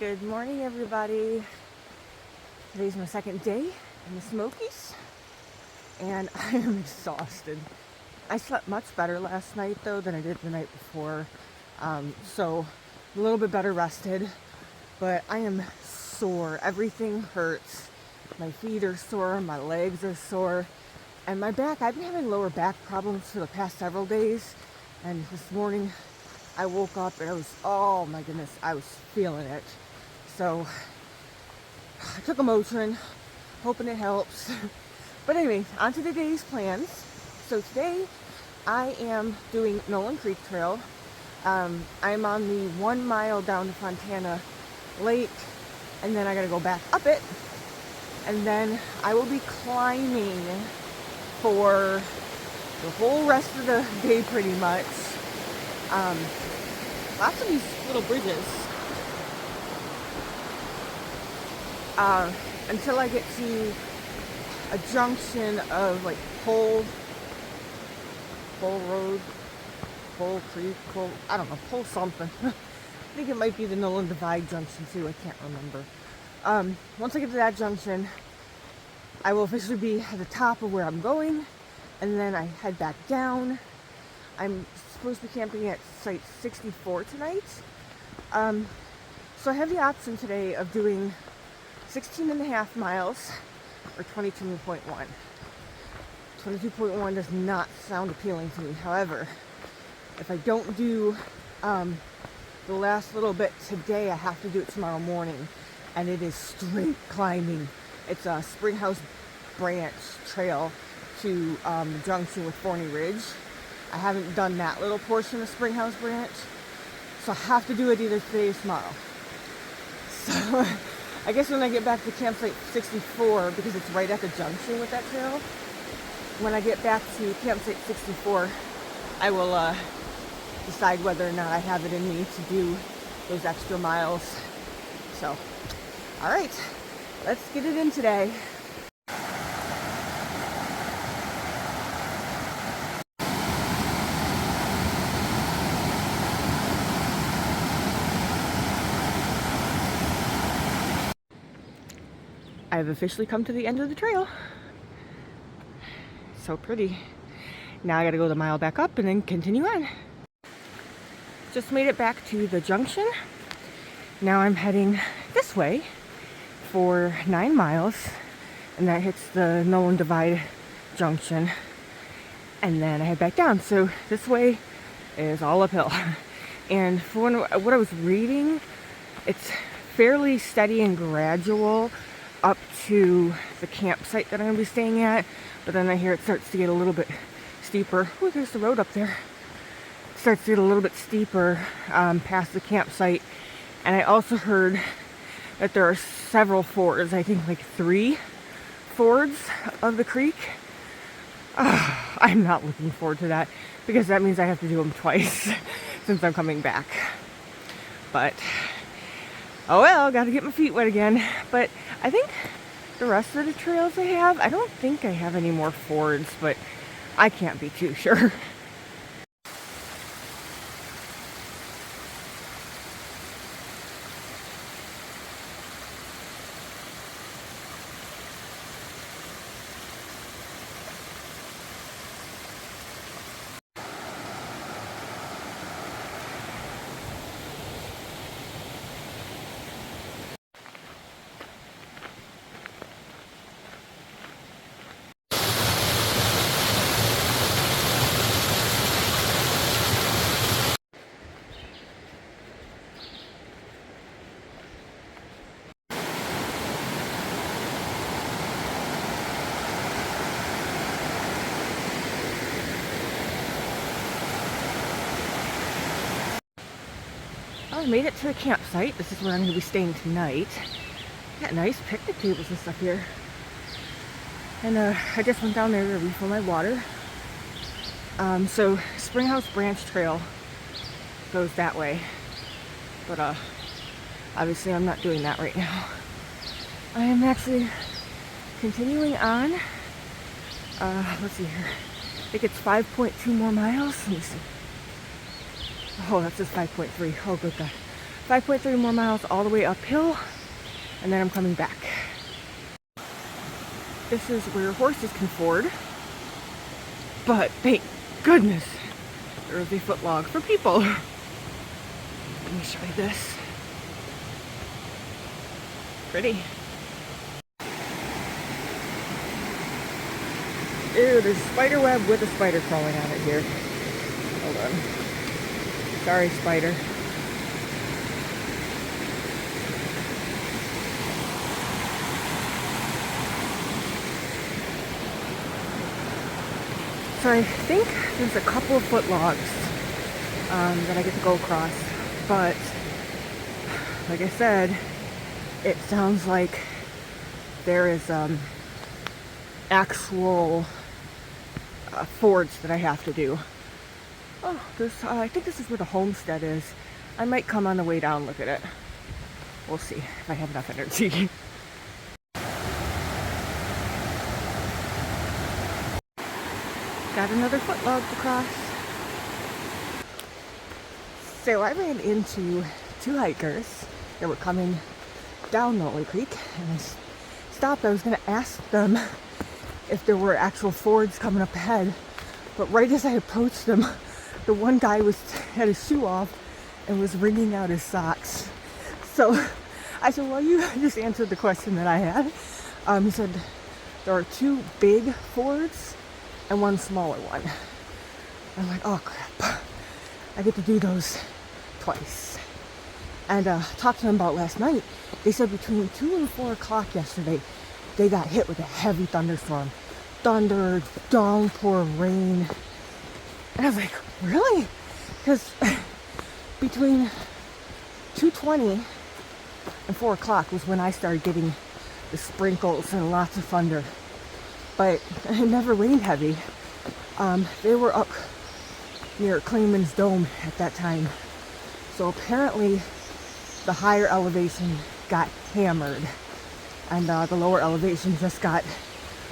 Good morning, everybody. Today's my second day in the Smokies, and I am exhausted. I slept much better last night, though, than I did the night before, so a little bit better rested, but I am sore. Everything hurts. My feet are sore, my legs are sore, and my back. I've been having lower back problems for the past several days, and this morning I woke up and I was, oh my goodness, I was feeling it. So I took a Motrin, hoping it helps. But anyway, on to today's plans. So today I am doing Noland Creek Trail. I'm on the 1 mile down to Fontana Lake, and then I gotta go back up it, and then I will be climbing for the whole rest of the day pretty much. Lots of these little bridges. Until I get to a junction of like Pole Road, Pole Creek, I don't know, Pole something. I think it might be the Noland Divide junction too, I can't remember. Once I get to that junction, I will officially be at the top of where I'm going, and then I head back down. I'm supposed to be camping at site 64 tonight. So I have the option today of doing 16.5 miles or 22.1. 22.1 does not sound appealing to me. However, if I don't do the last little bit today, I have to do it tomorrow morning, and it is straight climbing. It's a Springhouse Branch trail to the junction with Forney Ridge. I haven't done that little portion of Springhouse Branch, so I have to do it either today or tomorrow. So I guess when I get back to campsite 64, because it's right at the junction with that trail, when I get back to campsite 64, I will decide whether or not I have it in me to do those extra miles. So, all right, let's get it in today. I've officially come to the end of the trail. So pretty. Now I gotta go the mile back up and then continue on. Just made it back to the junction. Now I'm heading this way for 9 miles, and that hits the Noland Divide junction, and then I head back down. So this way is all uphill. And for what I was reading, it's fairly steady and gradual up to the campsite that I'm going to be staying at, but then I hear it starts to get a little bit steeper. Oh, there's the road up there. It starts to get a little bit steeper past the campsite, and I also heard that there are several fords, I think like 3 fords of the creek. I'm not looking forward to that, because that means I have to do them twice since I'm coming back. But oh well, gotta get my feet wet again. But I think the rest of the trails I don't think I have any more fords, but I can't be too sure. I made it to the campsite. This is where I'm going to be staying tonight. Got nice picnic tables and stuff here. And I just went down there to refill my water. So Springhouse Branch Trail goes that way. But obviously I'm not doing that right now. I am actually continuing on. Let's see here. I think it's 5.2 more miles. Let me see. Oh, that says 5.3. Oh, good God. 5.3 more miles all the way uphill, and then I'm coming back. This is where horses can ford, but thank goodness there is a footlog for people. Let me show you this. Pretty. Ew, there's a spider web with a spider crawling on it here. Hold on. Sorry, spider. So I think there's a couple of foot logs that I get to go across, but like I said, it sounds like there is actual fords that I have to do. Oh, there's, I think this is where the homestead is. I might come on the way down, look at it. We'll see if I have enough energy. Got another footlog to cross. So I ran into two hikers that were coming down Noland Creek, and I stopped. I was going to ask them if there were actual fords coming up ahead, but right as I approached them, the one guy had his shoe off and was wringing out his socks. So I said, well, you just answered the question that I had. He said there are two big fords and one smaller one. I'm like, oh crap, I get to do those twice. And talked to them about last night. They said between 2 and 4 o'clock yesterday, they got hit with a heavy thunderstorm. Thunder, downpour, rain. And I was like, really? Because between 2:20 and 4 o'clock was when I started getting the sprinkles and lots of thunder. But it never rained heavy. They were up near Clayman's Dome at that time. So apparently the higher elevation got hammered and the lower elevation just got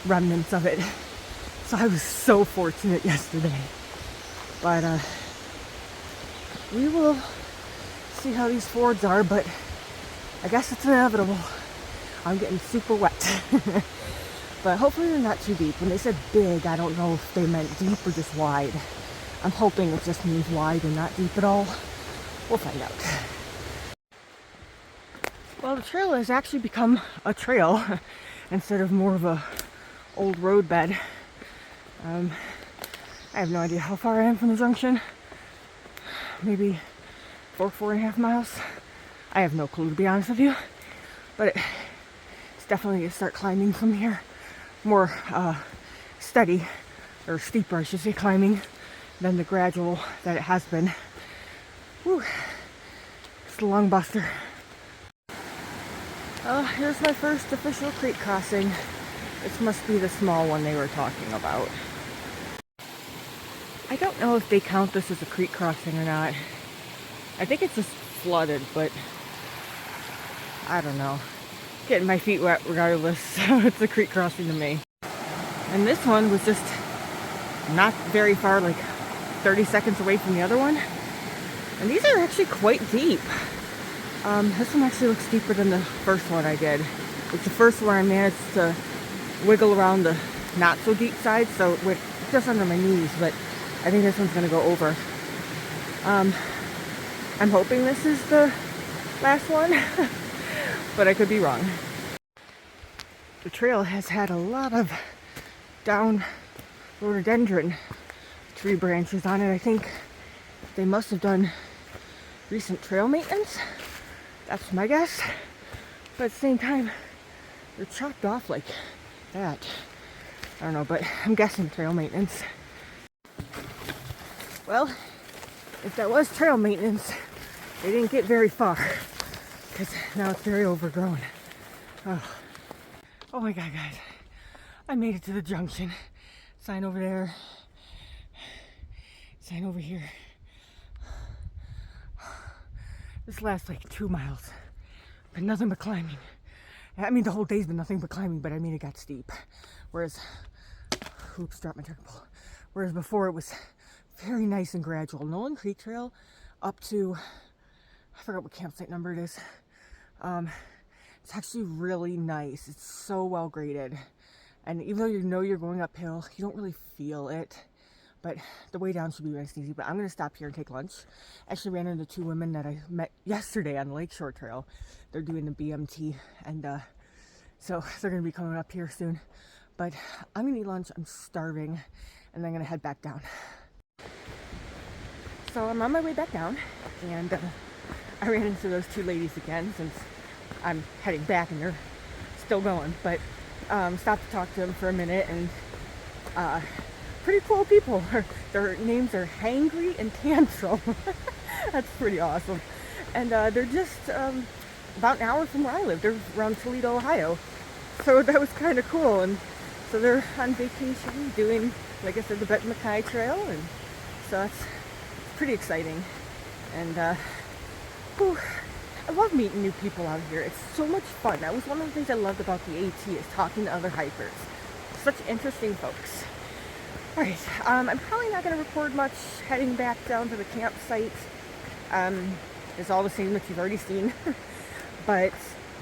remnants of it. So I was so fortunate yesterday. But we will see how these fords are, but I guess it's inevitable. I'm getting super wet. But hopefully they're not too deep. When they said big, I don't know if they meant deep or just wide. I'm hoping it just means wide and not deep at all. We'll find out. Well, the trail has actually become a trail instead of more of a old road bed. I have no idea how far I am from the junction. Maybe 4.5 miles. I have no clue, to be honest with you. But it's definitely going to start climbing from here. More steady, or steeper, I should say, climbing than the gradual that it has been. Whew. It's a lung buster. Here's my first official creek crossing. This must be the small one they were talking about. I don't know if they count this as a creek crossing or not. I think it's just flooded, but I don't know. Getting my feet wet regardless, so it's a creek crossing to me. And this one was just not very far, like 30 seconds away from the other one. And these are actually quite deep. This one actually looks deeper than the first one I did. It's the first one I managed to wiggle around the not so deep side, so it went just under my knees, but I think this one's gonna go over. I'm hoping this is the last one, but I could be wrong. The trail has had a lot of down rhododendron tree branches on it. I think they must have done recent trail maintenance. That's my guess. But at the same time, they're chopped off like that. I don't know, but I'm guessing trail maintenance. Well, if that was trail maintenance, they didn't get very far, because now it's very overgrown. Oh my god, guys. I made it to the junction. Sign over there. Sign over here. This lasts like 2 miles, but nothing but climbing. I mean, the whole day's been nothing but climbing, but I mean, it got steep. Whereas, oops, dropped my turtle. Whereas before it was very nice and gradual. Noland Creek Trail up to I forgot what campsite number it is. It's actually really nice. It's so well graded. And even though you know you're going uphill, you don't really feel it. But the way down should be nice and easy. But I'm going to stop here and take lunch. Actually ran into 2 women that I met yesterday on the Lakeshore Trail. They're doing the BMT. And so they're going to be coming up here soon. But I'm going to eat lunch. I'm starving. And then I'm going to head back down. So I'm on my way back down. And I ran into those 2 ladies again since I'm heading back and they're still going. But stopped to talk to them for a minute. And pretty cool people. Their names are Hangry and Tantrum. That's pretty awesome. And they're just about an hour from where I live. They're around Toledo, Ohio. So that was kind of cool. And so they're on vacation doing, like I said, the Bet Mackay Trail. And so that's pretty exciting. And I love meeting new people out here. It's so much fun. That was one of the things I loved about the AT, is talking to other hikers. Such interesting folks. Alright, I'm probably not going to record much heading back down to the campsite. It's all the same that you've already seen. But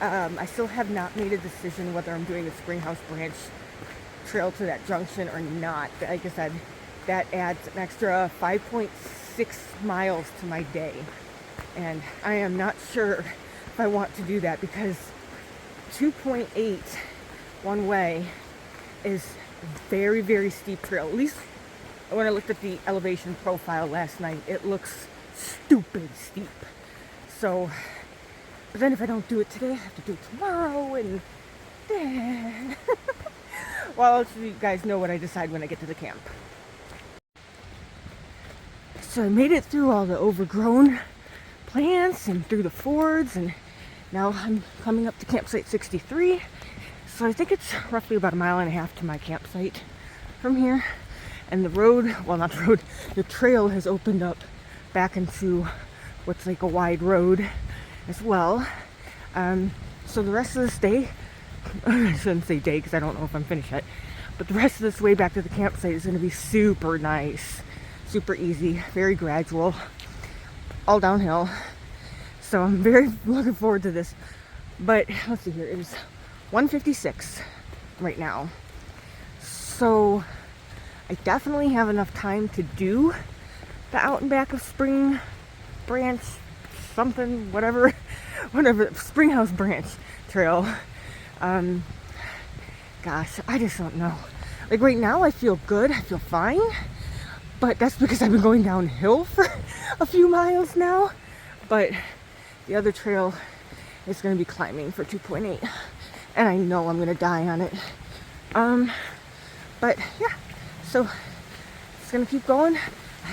I still have not made a decision whether I'm doing the Springhouse Branch trail to that junction or not. Like I said, that adds an extra 5.6 miles to my day. And I am not sure if I want to do that because 2.8 one way is very, very steep trail. At least when I looked at the elevation profile last night, it looks stupid steep. So, but then if I don't do it today, I have to do it tomorrow. And well, I'll let you guys know what I decide when I get to the camp. So I made it through all the overgrown plants and through the fords, and now I'm coming up to campsite 63. So I think it's roughly about 1.5 miles to my campsite from here. And the road, well, not the road, the trail has opened up back into what's like a wide road as well. So the rest of this day, I shouldn't say day because I don't know if I'm finished yet, but the rest of this way back to the campsite is going to be super nice, super easy, very gradual, all downhill. So I'm very looking forward to this. But let's see here, it is 1:56 right now. So I definitely have enough time to do the out and back of Spring Branch, something, whatever, Springhouse Branch Trail. Gosh, I just don't know. Like right now I feel good, I feel fine, but that's because I've been going downhill for a few miles now. But the other trail is going to be climbing for 2.8, and I know I'm going to die on it. But yeah, so it's going to keep going.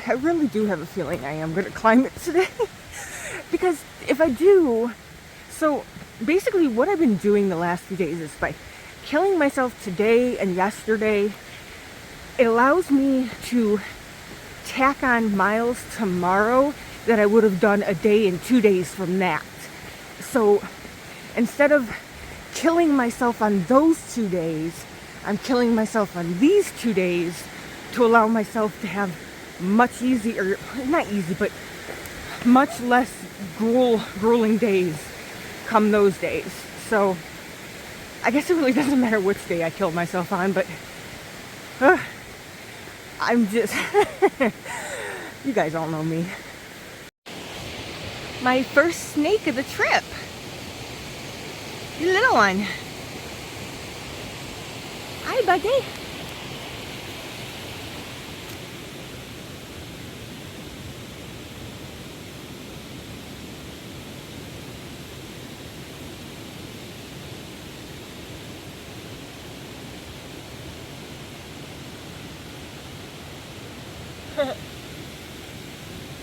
I really do have a feeling I am going to climb it today. Because if I do, so basically what I've been doing the last few days is by killing myself today and yesterday, it allows me to tack on miles tomorrow that I would have done a day and 2 days from that. So instead of killing myself on those 2 days, I'm killing myself on these 2 days to allow myself to have much easier, not easy, but much less grueling days come those days. So I guess it really doesn't matter which day I kill myself on, but I'm just, you guys all know me. My first snake of the trip. You little one. Hi, buddy.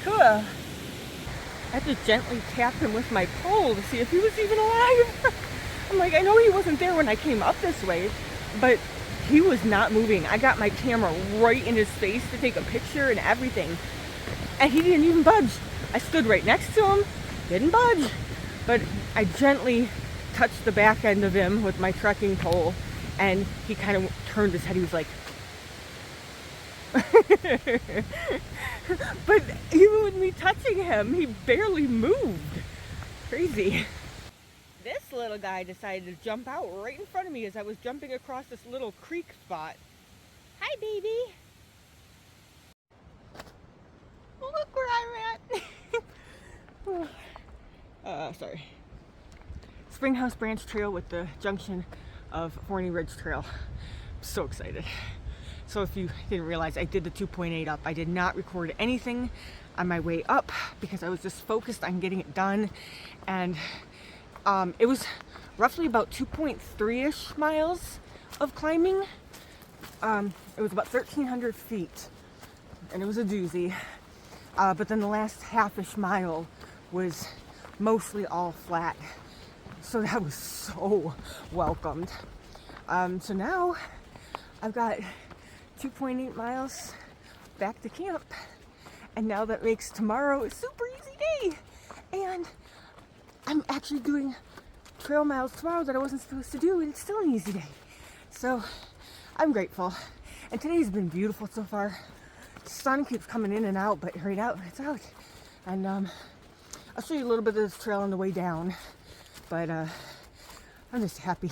Cool. I had to gently tap him with my pole to see if he was even alive. I'm like, I know he wasn't there when I came up this way, but he was not moving. I got my camera right in his face to take a picture and everything, and he didn't even budge. I stood right next to him, didn't budge, but I gently touched the back end of him with my trekking pole, and he kind of turned his head. He was like, but even with me touching him, he barely moved. Crazy. This little guy decided to jump out right in front of me as I was jumping across this little creek spot. Hi, baby. Look where I'm at. Sorry. Springhouse Branch Trail with the junction of Forney Ridge Trail. I'm so excited. So if you didn't realize, I did the 2.8 up. I did not record anything on my way up because I was just focused on getting it done. And it was roughly about 2.3-ish miles of climbing. It was about 1,300 feet and it was a doozy. But then the last half-ish mile was mostly all flat. So that was so welcomed. So now I've got 2.8 miles back to camp. And now that makes tomorrow a super easy day. And I'm actually doing trail miles tomorrow that I wasn't supposed to do, and it's still an easy day. So I'm grateful. And today's been beautiful so far. The sun keeps coming in and out, but right out, it's out. And I'll show you a little bit of this trail on the way down. But I'm just happy.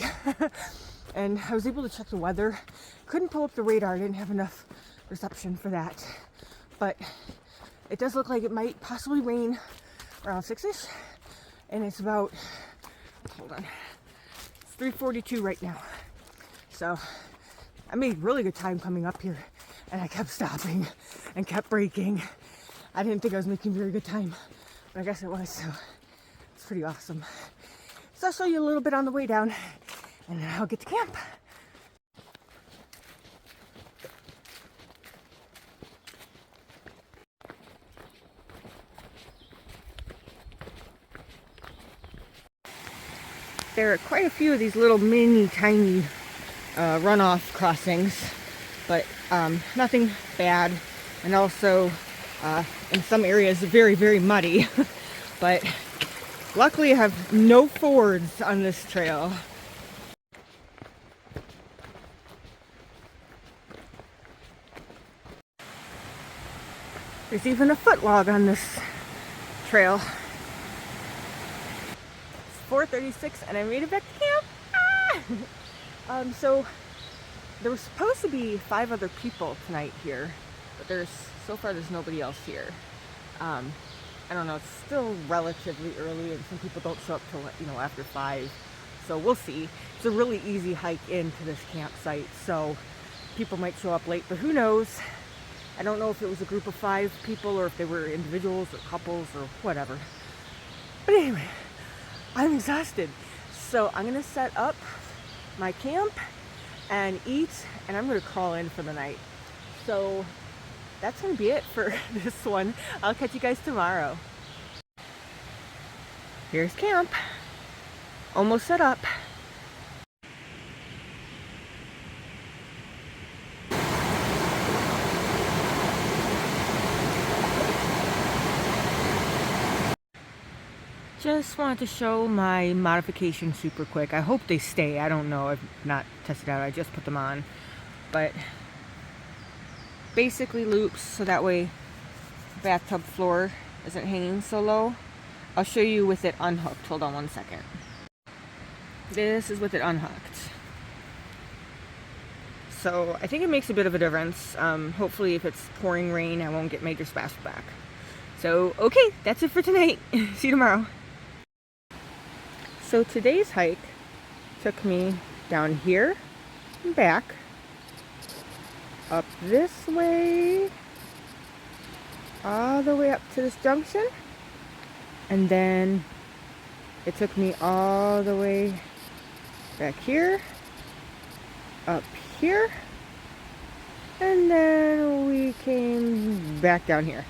And I was able to check the weather. Couldn't pull up the radar. I didn't have enough reception for that. But it does look like it might possibly rain around 6-ish. And it's about, hold on, it's 3:42 right now. So I made really good time coming up here. And I kept stopping and kept braking. I didn't think I was making very good time, but I guess it was. So it's pretty awesome. So I'll show you a little bit on the way down, and then I'll get to camp. There are quite a few of these little mini tiny runoff crossings, but nothing bad. And also in some areas very, very muddy. But luckily I have no fords on this trail. There's even a footlog on this trail. It's 4:36 and I made it back to camp. So there was supposed to be 5 other people tonight here, but so far there's nobody else here. I don't know, it's still relatively early and some people don't show up till, after 5. So we'll see. It's a really easy hike into this campsite, so people might show up late, but who knows? I don't know if it was a group of 5 people or if they were individuals or couples or whatever. But anyway, I'm exhausted. So I'm gonna set up my camp and eat, and I'm gonna crawl in for the night. So that's gonna be it for this one. I'll catch you guys tomorrow. Here's camp. Almost set up. Just wanted to show my modification super quick. I hope they stay. I don't know. I've not tested out. I just put them on. But basically loops so that way bathtub floor isn't hanging so low. I'll show you with it unhooked. Hold on one second. This is with it unhooked. So I think it makes a bit of a difference. Hopefully if it's pouring rain, I won't get major splashback. So, okay, that's it for tonight. See you tomorrow. So today's hike took me down here and back, up this way, all the way up to this junction, and then it took me all the way back here, up here, and then we came back down here.